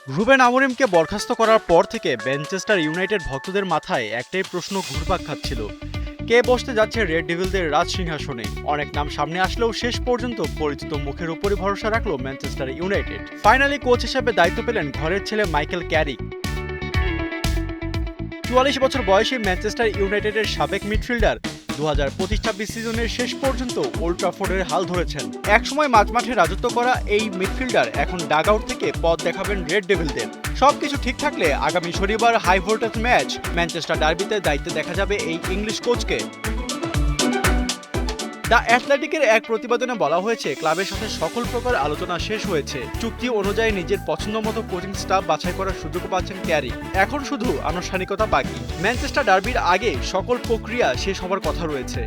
Ruben আমোরিমকে বরখাস্ত করার পর থেকে ম্যানচেস্টার ইউনাইটেড ভক্তদের মাথায় একটাই প্রশ্ন ঘুরপাক খাচ্ছিল, কে বসতে যাচ্ছে রেড ডেভিলদের রাজ সিংহাসনে। অনেক নাম সামনে আসলেও শেষ পর্যন্ত পরিচিত মুখের উপরই ভরসা রাখলো ম্যানচেস্টার ইউনাইটেড। ফাইনালি কোচ হিসেবে দায়িত্ব পেলেন ঘরের ছেলে মাইকেল ক্যারিক। ৪৪ বছর বয়সী ম্যানচেস্টার ইউনাইটেডের সাবেক মিডফিল্ডার ২০২৫-২৬ সিজনের শেষ পর্যন্ত ওল্ড ট্রাফোর্ডের হাল ধরেছেন। একসময় মাঝমাঠে রাজত্ব করা এই মিডফিল্ডার এখন ডাগআউট থেকে পথ দেখাবেন রেড ডেভিলদের। সবকিছু ঠিক থাকলে আগামী শনিবার হাই ভোল্টেজ ম্যাচ ম্যানচেস্টার ডার্বিতে দায়িত্বে দেখা যাবে এই ইংলিশ কোচকে। দ্য অ্যাথলেটিকের এক প্রতিবেদনে বলা হয়েছে, ক্লাবের সাথে সকল প্রকার আলোচনা শেষ হয়েছে। চুক্তি অনুযায়ী নিজের পছন্দ মতো কোচিং স্টাফ বাছাই করার সুযোগ পাচ্ছেন ক্যারি। এখন শুধু আনুষ্ঠানিকতা বাকি। ম্যানচেস্টার ডার্বির আগে সকল প্রক্রিয়া শেষ হবার কথা রয়েছে।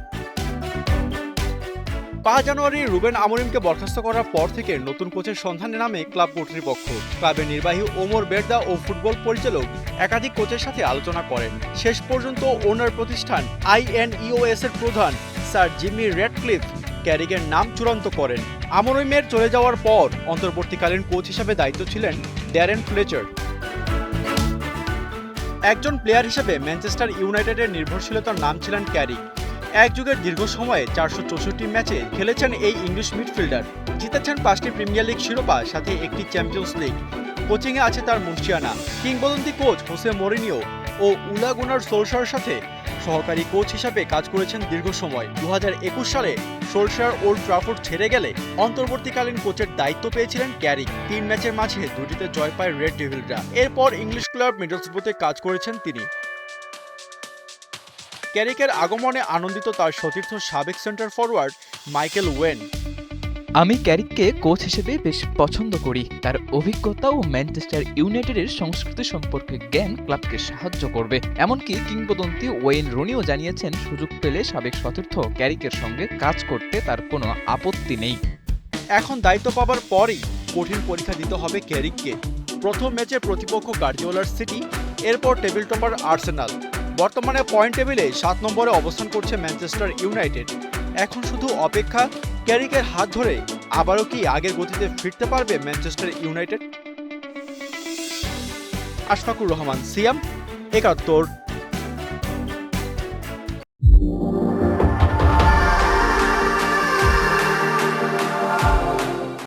৫ জানুয়ারি রুবেন আমোরিমকে বরখাস্ত করার পর থেকে নতুন কোচের সন্ধানে নামে ক্লাব কর্তৃপক্ষ। ক্লাবের নির্বাহী ওমর বেরদা ও ফুটবল পরিচালক একাধিক কোচের সাথে আলোচনা করেন। শেষ পর্যন্ত ওনার প্রতিষ্ঠান INEOS এর প্রধান স্যার জিমি রেডক্লিফ ক্যারিকের নাম চূড়ান্ত করেন। আমোরিমের চলে যাওয়ার পর অন্তর্বর্তীকালীন কোচ হিসেবে দায়িত্ব ছিলেন ড্যারেন ফ্লেচার। একজন প্লেয়ার হিসেবে ম্যানচেস্টার ইউনাইটেডের নির্ভরশীলতার নাম ছিলেন ক্যারি। এক যুগের দীর্ঘ সময়ে ৪৬৪ ম্যাচে খেলেছেন এই ইংলিশ মিডফিল্ডার। জিতেছেন ৫টি প্রিমিয়ার লিগ শিরোপা, সাথে একটি চ্যাম্পিয়ন্স লিগ। কোচিংয়ে আছে তার মুন্সিয়ানা। কিংবদন্তি কোচ হোসে মরিনিও ও উলা গুনার সোলশারের সাথে সহকারী কোচ হিসাবে কাজ করেছেন দীর্ঘ সময়। ২০২১ সালে সোলশার ওল্ড ট্রাফোর্ড ছেড়ে গেলে অন্তর্বর্তীকালীন কোচের দায়িত্ব পেয়েছিলেন ক্যারিক। ৩ ম্যাচের মাঝে ২টিতে জয় পায় রেড ডেভিলরা। এরপর ইংলিশ ক্লাব মিডলসব্রোতে কাজ করেছেন তিনি। ক্যারিকের আগমনে আনন্দিত তার সতীর্থ সাবেক সেন্টার ফরওয়ার্ড মাইকেল ওয়েন। আমি ক্যারিককে কোচ হিসেবে বেশ পছন্দ করি। তার অভিজ্ঞতা ও ম্যানচেস্টার ইউনাইটেডের সংস্কৃতি সম্পর্কে জ্ঞান ক্লাবকে সাহায্য করবে। এমনকি কিংবদন্তি ওয়েইন রুনিও জানিয়েছেন, সুযোগ পেলে সাবেক সতীর্থ ক্যারিকের সঙ্গে কাজ করতে তার কোনো আপত্তি নেই। এখন দায়িত্ব পাবার পরই কঠিন পরীক্ষা দিতে হবে ক্যারিককে। প্রথম ম্যাচে প্রতিপক্ষ গার্দিওলার সিটি, এরপর টেবিল টপার আর্সেনাল। বর্তমানে পয়েন্ট টেবিলে ৭ নম্বরে অবস্থান করছে ম্যানচেস্টার ইউনাইটেড। এখন শুধু অপেক্ষা, ক্যারিকের হাত ধরে আবারও কি আগের গতিতে ফিরতে পারবে ম্যানচেস্টার ইউনাইটেড। আশফাকুর রহমান, সিয়াম, ৭১।